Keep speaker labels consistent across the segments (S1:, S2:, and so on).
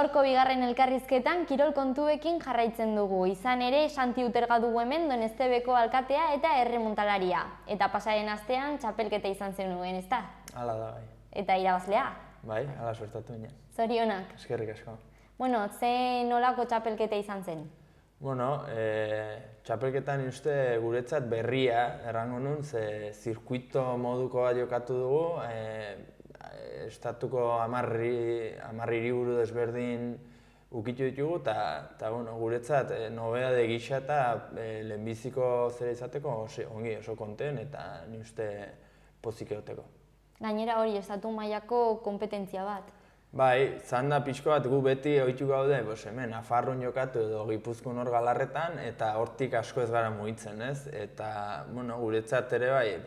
S1: Gaurko bigarren elkarrizketan kirol kontuekin jarraitzen dugu. Izan ere, Santi Uterga dugu hemen Doneztebeko alkatea eta erremuntalaria. Eta pasaren astean txapelketa izan zenuen, ezta?
S2: Hala da, bai.
S1: Eta irabazlea?
S2: Bai, hala suertatu ginen.
S1: Zorionak?
S2: Eskerrik asko.
S1: Bueno, ze nolako txapelketa izan zen?
S2: Bueno, txapelketan uste guretzat berria errango nun, ze zirkuito moduko bat jokatu dugu, estatuko 10 hiriburu desberdin ukitu ditugu, eta guretzat nobedade gisa eta lehenbiziko zera izateko ongi oso konten eta ni uste pozik egoteko.
S1: Gainera hori, estatu mailako konpetentzia bat.
S2: Bai, zan da pixko bat gu beti ohitu gaude, hemen Nafarroan jokatu edo Gipuzkoan hor galarretan, eta hortik asko ez gara mugitzen, ez? Eta, guretzat ere bai,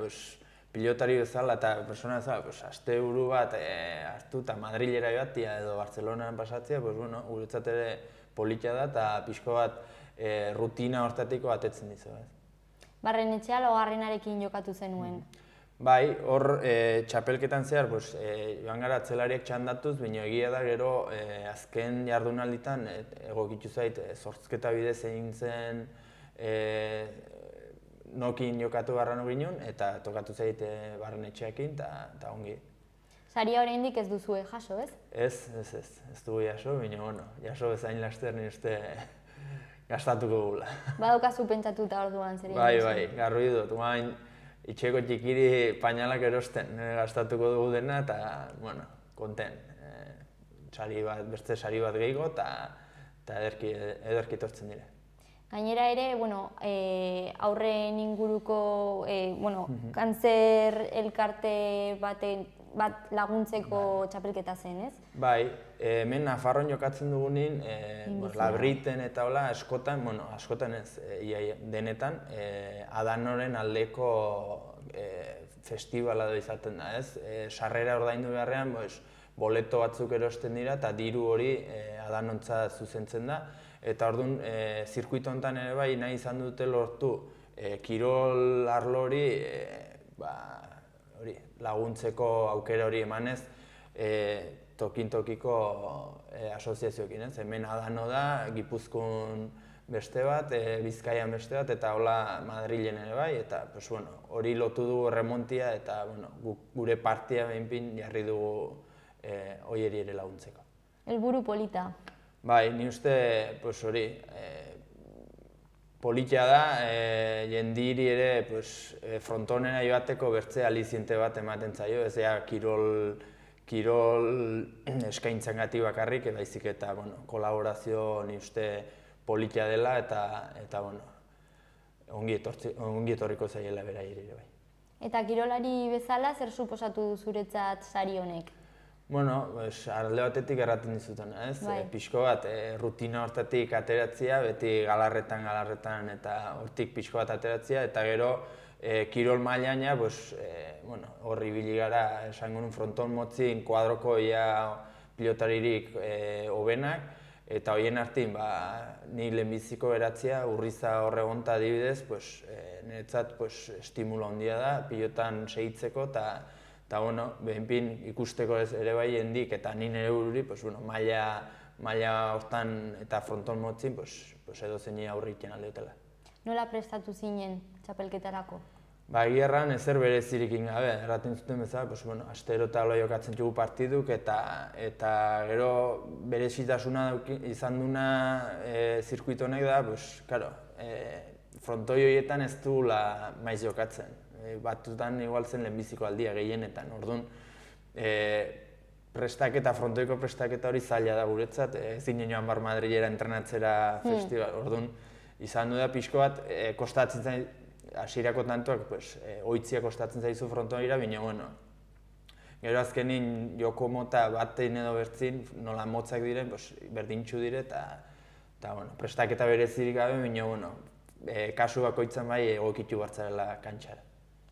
S2: pilotari bezala eta persona bezala, asteburu bat hartu eta Madrilera joatia edo Bartzelonaren pasatzea, guretzat ere polita da eta pixko bat rutina hortatiko atetzen dizu, ez?
S1: Barrenetxea laugarrenarekin jokatu zenuen.
S2: Bai, hor txapelketan zehar joan gara atzelariak txandatuz, baina egia da gero azken jardunalditan egokitu zait zortzketa bidez egin zen nokin jokatu barran ginen eta tokatu zait Barrenetxeakin eta ongi.
S1: Saria oraindik ez duzue jaso, ez?
S2: Ez dugu jaso, baina jaso bezain laster ni uste gastatuko gula.
S1: Badaukazu pentsatuta orduan zer egin?
S2: Bai, garbi dut. Itxeko txikiri pañalak erosten gastatuko dugu dena eta, konten. Beste sari bat gehiago eta ederki etortzen dire.
S1: Gainera ere, aurren inguruko kanzer elkarte bat laguntzeko txapelketa zen, ez?
S2: Bai, hemen Nafarroan jokatzen dugunin, Labriten eta hola, askotan ez, denetan, Adanoren aldeko festivala da izaten da, ez? Sarrera ordaindu beharrean, boleto batzuk erosten dira eta diru hori Adanontza zuzentzen da. Eta orduan, zirkuito honetan ere bai nahi izan dute lortu kirol arlo hori laguntzeko aukera hori emanez tokiko asoziazioekin, ez? Hemen Adano da, Gipuzkoan beste bat, Bizkaian beste bat, eta hola Madrilen ere bai, eta hori lotu dugu remontia eta gure partia behinpin jarri dugu horieri ere laguntzeko.
S1: Helburu polita.
S2: Bai, ni uste hori politia da, jendiri ere frontonera joateko bertze aliziente bat ematen zaio, ez ea kirol eskaintzangati bakarrik, baizik eta kolaborazio ni uste politia dela eta ongi etorriko zaiela beraieri ere bai.
S1: Eta kirolari bezala zer suposatu du zuretzat sari honek?
S2: Alde batetik erraten dizuten, ez? Pixko bat, rutina hortatik ateratzea, beti galarretan eta hortik pixko bat ateratzea, eta gero kirol mailaina, hor ibili gara, esango nun fronton motzin, kuadroko pilotaririk hobenak, eta horien artin, ni lehenbiziko beratzea, Urriza horregonta adibidez, niretzat estimulo handia da, pilotan segitzeko, eta behinpin ikusteko ere bai hendik eta ni nire bururi maila hortan eta fronton motzin edo zeini aurriken aldeotela.
S1: Nola prestatu zinen txapelketarako?
S2: Gierran ezer berezirik gabe, erraten zuten bezala, astero eta hola jokatzen dugu partiduk eta gero berezitasuna izan duna zirkuito honek da, frontoi horietan ez dugula maiz jokatzen. Batutan igual zen lehenbiziko aldia gehienetan, orduan frontoiko prestaketa hori zaila da guretzat, ezin joan bar Madrilera entrenatzera festival, orduan izan du da pixko bat, kostatzen zain, hasierako tantoak, oitzia kostatzen zaizu frontoira, baina gero azkenin joko mota batein edo bertzin, nola motzak diren, berdintxu dire, eta prestaketa berezirik gabe, baina kasu bakoitzan bai egokitu bartzarela kantxara.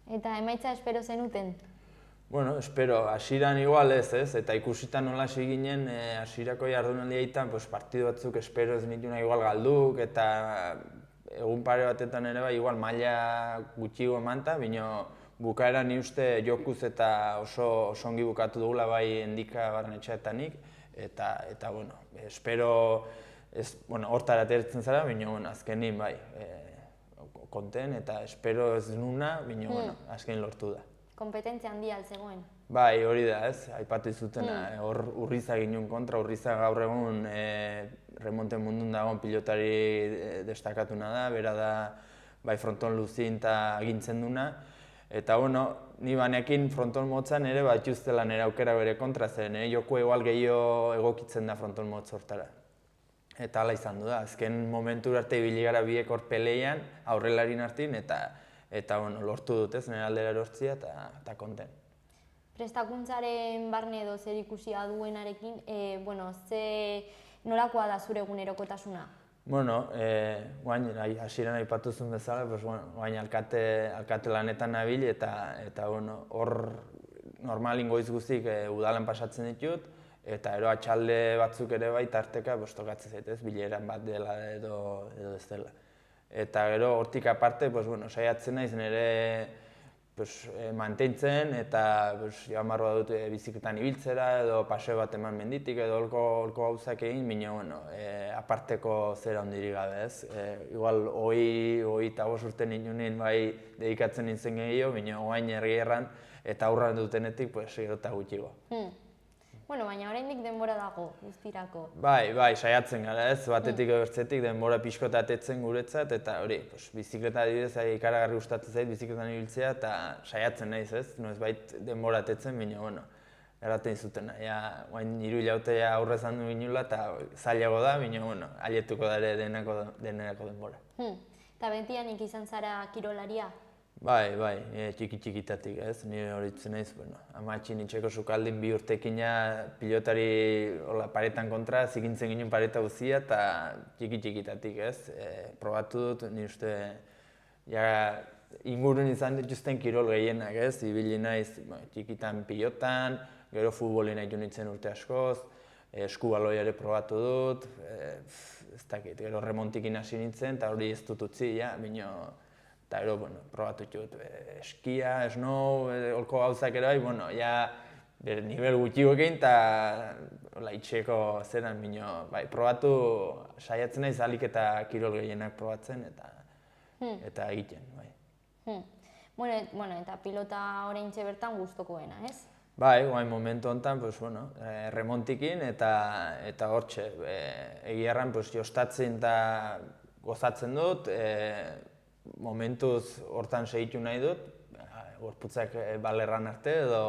S1: Eta emaitza espero zenuten?
S2: Espero, hasieran igual ez, eta ikusita nola hasi ginen, hasierako jardunaldiaitan partidu batzuk espero ez nituna igual galduk, eta egun pare batetan ere bai igual maila gutxigo emanta, baina bukaeran ni uste jokuz eta oso ongi bukatu dugula bai Endika Barrenetxea eta nik, eta bueno, espero, hortara atertzen zara, baina azkenin bai, konten, eta espero ez nuna, baina azken lortu da.
S1: Kompetentzia handia altzegoen?
S2: Bai, hori da, aipatu izutena, hor Urriza ginen kontra, Urriza gaur egun remonten mundun dagoen pilotari destakatuna da, bera da bai fronton luzin eta agintzen duna, eta ni banekin fronton motzan ere bat justela nire aukera bere kontra zen, joko igual gehiago egokitzen da fronton motz hortara. Eta hala izan du da, azken momentu arte ibili gara biek hor peleian, aurrelarin hartin, eta lortu dut ez, nire aldera erortzia eta konten.
S1: Prestakuntzaren barne edo zer ikusia duenarekin, nolakoa da zure egunerokotasuna?
S2: Guain, hasieran aipatu zuen bezala, guain alkate lanetan nabil eta hor normalin goiz guztik udalan pasatzen ditut, eta ero atxalde batzuk ere bai tarteka tokatzen zaitez, bileran bat dela edo ez dela. Eta gero hortik aparte, saiatzen naiz nire mantentzen eta joan barroa dut bizikletan ibiltzera edo paseo bat eman menditik edo holko gauzak egin, baina aparteko zera hondirik gabe ez. Igual 25 urte ninen bai dedikatzen nintzen gehiago, baina oain errieran eta aurran dutenetik gero eta gutxigo.
S1: Baina oraindik denbora dago guztirako.
S2: Bai, saiatzen gara ez, batetik edo bertzetik denbora pixkota atetzen guretzat, eta hori, bizikleta adibidez ikaragarri gustatzen zait bizikletan ibiltzea, eta saiatzen naiz ez, noizbait denbora atetzen, baina, erraten izutena, guain 3 hilabete aurrez handu ginula, eta zailago da, baina, aietuko da ere denerako denbora.
S1: Eta betianik izan zara kirolaria?
S2: Bai, txiki-txikitatik ez, nire horitzen naiz, amatxin itxeko sukaldin 2 urtekina pilotari paretan kontra, zikintzen ginen pareta guzia eta txiki-txikitatik ez. Probatu dut, nire uste, ingurun izan dituzten kirol gehienak ez, ibili naiz txikitan pilotan, gero futbolin nahi nintzen urte askoz, eskubaloia ere probatu dut, ez dakit, gero remontikin hasi nintzen, eta hori ez dut utzi, eta gero, probatu dut eskia, snow, holko gauzak ere bai, nivel gutxikoekin eta itxeko zeran, probatu saiatzen naiz ahalik eta kirol gehienak probatzen eta egiten, bai.
S1: Eta pilota oraintxe bertan gustukoena, ez?
S2: Bai, guain momentu honetan, remontikin eta hortxe, egiarran jostatzen eta gozatzen dut, momentuz hortan segitu nahi dut, gorputzak balerran arte edo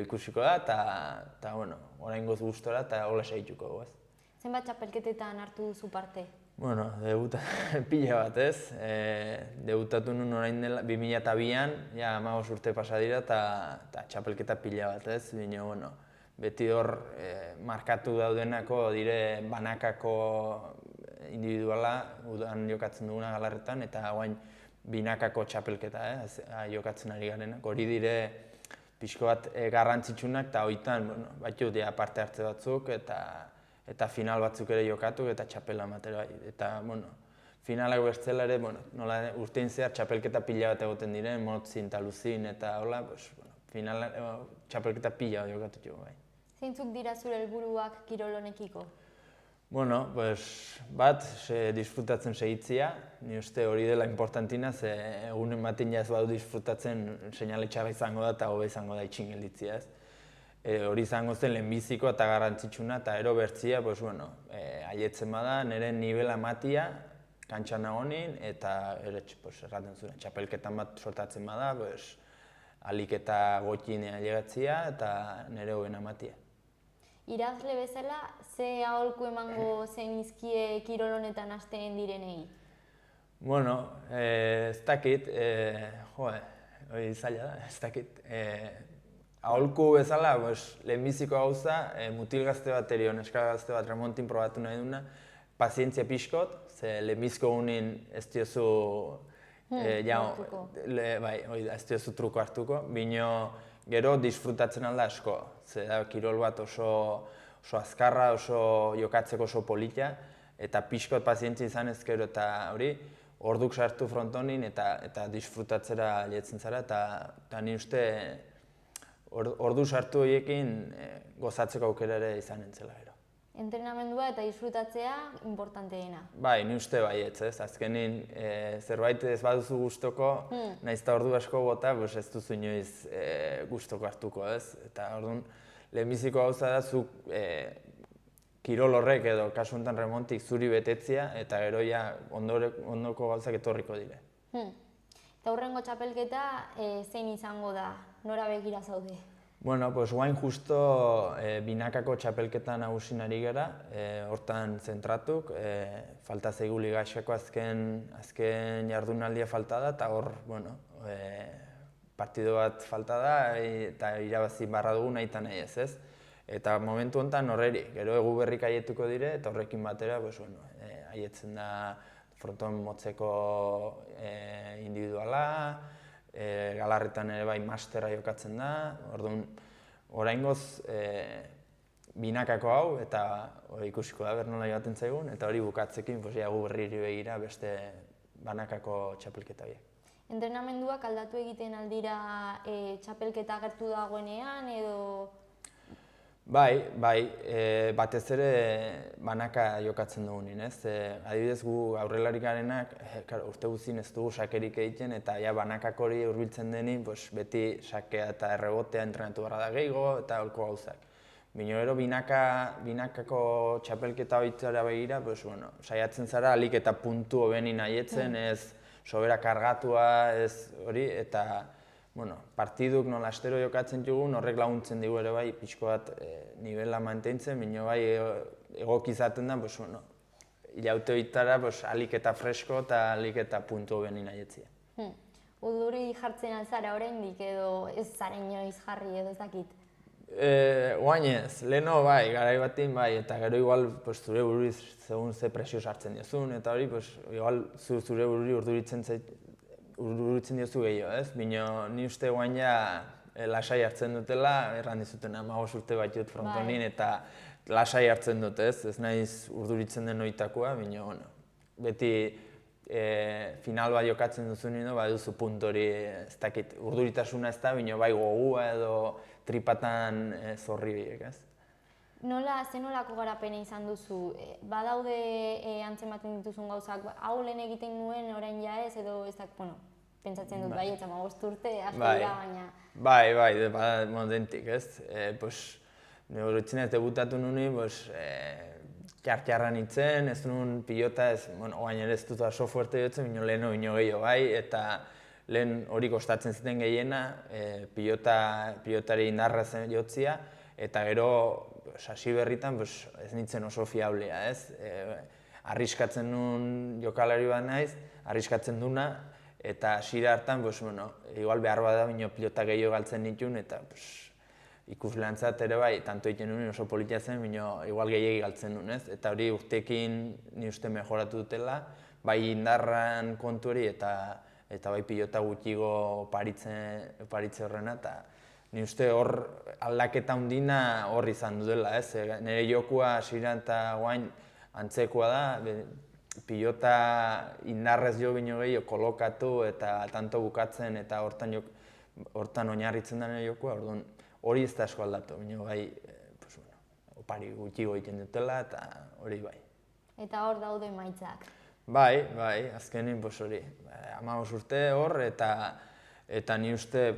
S2: ikusiko da, eta oraingoz gustora eta hola segituko dugu ez.
S1: Zenbat txapelketetan hartu duzu parte?
S2: Pila bat ez, debutatu nuen orain dela 2002an, 15 urte pasa dira eta txapelketa pila bat ez, beti hor markatu daudenako dire banakako individuala, udan jokatzen duguna galarretan, eta guain binakako txapelketa jokatzen ari garenak. Hori dire pixko bat garrantzitsunak eta hoitan batut parte hartze batzuk eta final batzuk ere jokatu eta txapela matera. Eta finalak bertzela ere urtein zehar txapelketa pila bat egoten diren, motzin eta luzin eta hola, txapelketa pila bat jokatu jo bai.
S1: Zeintzuk dira zure helburuak kirol honekiko?
S2: Bat, disfrutatzen segitzia, ni uste hori dela importantina, ze egunen batin ez badu disfrutatzen seinale txarra izango da eta hobe izango da itxin gelditzia ez. Hori izango zen lehenbiziko eta garrantzitsuna eta ero bertzia, aietzen bada, nire nivela matia, kantxan nagonin, eta erraten zuen, txapelketan bat sortatzen bada, alik eta gotin ailegatzia eta nire hobena matia.
S1: Irazle bezala, ze aholku emango zenizkie kirol honetan hasten direnei?
S2: Ez dakit, hori zaila da, ez dakit. Aholku bezala, lehenbiziko gauza, mutil gazte bat eri, neska gazte bat remontin probatu nahi duna, pazientzia pixkot, ze lehenbiziko unin ez diozu ez diozu truko hartuko, bino gero disfrutatzen alda asko, ze da kirol bat oso azkarra, oso jokatzeko oso polita, eta pixkot pazientzia izan ezkero eta hori, orduk sartu frontonin eta disfrutatzera lietzen zara, eta ni uste ordu sartu horiekin gozatzeko aukera ere izan entzela gero.
S1: Entrenamendua eta disfrutatzea importanteena.
S2: Bai, ni uste baietz, ez? Azkenin zerbait ez baduzu gustoko, nahiz eta ordu asko bota, ez duzu inoiz gustoko hartuko, ez? Eta orduan, lehenbiziko gauza da zuk kirol horrek edo kasu honetan remontik zuri betetzia eta gero ja ondoko gauzak etorriko dire.
S1: Eta hurrengo txapelketa zein izango da? Nora begira zaude?
S2: Bueno, guain justo binakako txapelketa nagusin ari gara, hortan zentratuk, falta zaigu Liga Askako azken jardunaldia falta da, eta hor, partido bat falta da, eta irabazi barra dugu nahi eta nahi ez. Eta momentu honetan horreri, gero egu berrik aietuko dire, eta horrekin batera, aietzen da fronton motzeko individuala, galarretan ere bai masterra jokatzen da, orduan oraingoz binakako hau eta ikusiko da bernola joaten zaigun, eta hori bukatzekin egu berriri begira beste banakako txapelketa horiek.
S1: Entrenamenduak aldatu egiten aldira txapelketa agertu dagoenean edo?
S2: Bai, batez ere banaka jokatzen dugunin, ez? Adibidez gu aurrelarik garenak, urte guztien ez dugu sakerik egiten eta banakak hori hurbiltzen deni beti sakea eta errebotea entrenatu barra da gehiago eta holko gauzak. Bino gero binakako txapelketa horitzara begira, saiatzen zara alik eta puntu hobenin aietzen, ez sobera kargatua, ez hori, eta partiduk nola astero jokatzen dugun, horrek laguntzen digu ere bai pixko bat nivela mantentzen, bino bai egok izaten da, hilaute horietara alik eta fresko eta alik eta puntu hobenin aietzia.
S1: Urduri jartzen altzara oraindik edo ez zaren inoiz jarri edo ez dakit?
S2: Oain ez, leheno bai, garai batin bai, eta gero igual zure bururi segun ze presio sartzen diozun, eta hori igual zure bururi urduritzen diozu gehiago, ez? Bino ni uste guain lasai hartzen dutela, erran dizuten 15 urte bat jut frontonin eta lasai hartzen dut, ez? Ez nahiz urduritzen den oitakoa, bino, beti final bat jokatzen duzu nino, baduzu puntu hori, ez dakit, urduritasuna ez da, bino bai gogua edo tripatan zorri biek, ez?
S1: Zenolako garapena izan duzu? Badaude antzematen dituzun gauzak, hau lehen egiten nuen orain ja ez, edo ez dakit, pentsatzen dut bai, eta 15 urte, asko dira, baina...
S2: Bai, dentik, ez? Neurritzen ez debutatu nuni, txar-txarra nintzen, ez nuen pilota, oain ere ez dut oso fuerte jotzen, bino leheno ino gehiago bai, eta lehen hori kostatzen ziten gehiena, pilotari indarra zen jotzia, eta gero hasi berritan ez nintzen oso fiablea, ez? Arriskatzen nuen jokalari bat naiz, arriskatzen duna, eta hasiera hartan, igual behar bada bino pilota gehiago galtzen nituen, eta ikusleantzat ere bai, tanto egiten nuen oso politia zen, bino igual gehiagi galtzen nuen, ez? Eta hori urtekin ni uste mejoratu dutela, bai indarran kontu hori eta bai pilota gutxigo paritze horrena, eta ni uste hor aldaketa hundina hor izan dudela, ez? Nire jokua hasiera eta guain antzekoa da, pilota indarrez jo bino gehiago kolokatu eta tanto bukatzen eta hortan oinarritzen da nire jokua, orduan hori ez da asko aldatu, bino bai opari gutxigo egiten dutela eta hori bai.
S1: Eta hor daude emaitzak?
S2: Bai, azkenin hori, 15 urte hor eta ni uste,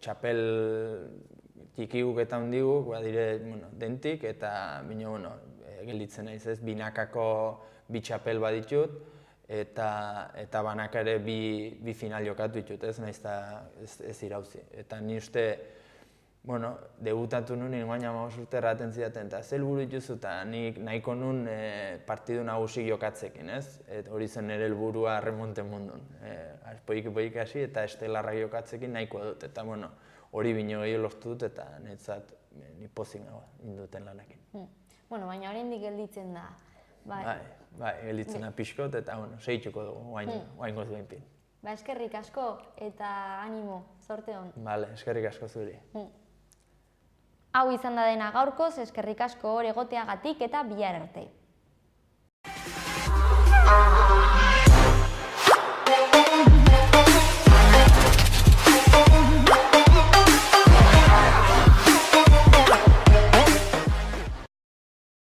S2: txapel txikiguk eta hundiguk, badire dentik, eta bino, gelditzen naiz ez, binakako bi txapel baditut, eta banaka ere bi final jokatu ditut, ez nahiz eta ez irauzi. Eta ni uste, debutatu nuen, ingoain 15 urte erraten zidaten, eta zer helburu dituzu, eta nik nahiko nuen partidu nagusik jokatzekin, ez? Hori zen nire helburua remonten mundun. Poik hasi eta estelarrak jokatzekin nahikoa dut, eta hori bino gehiago lortu dut, eta netzat ni pozik nagoa induten lanakin.
S1: Baina oraindik gelditzen da.
S2: Bai, gelditzen da pixkot, eta segituko dugu, oaingoz behinpin.
S1: Eskerrik asko eta animo, zorte hon.
S2: Eskerrik asko zuri.
S1: Hau izan da dena gaurkoz, eskerrik asko hor egoteagatik eta bihar arte.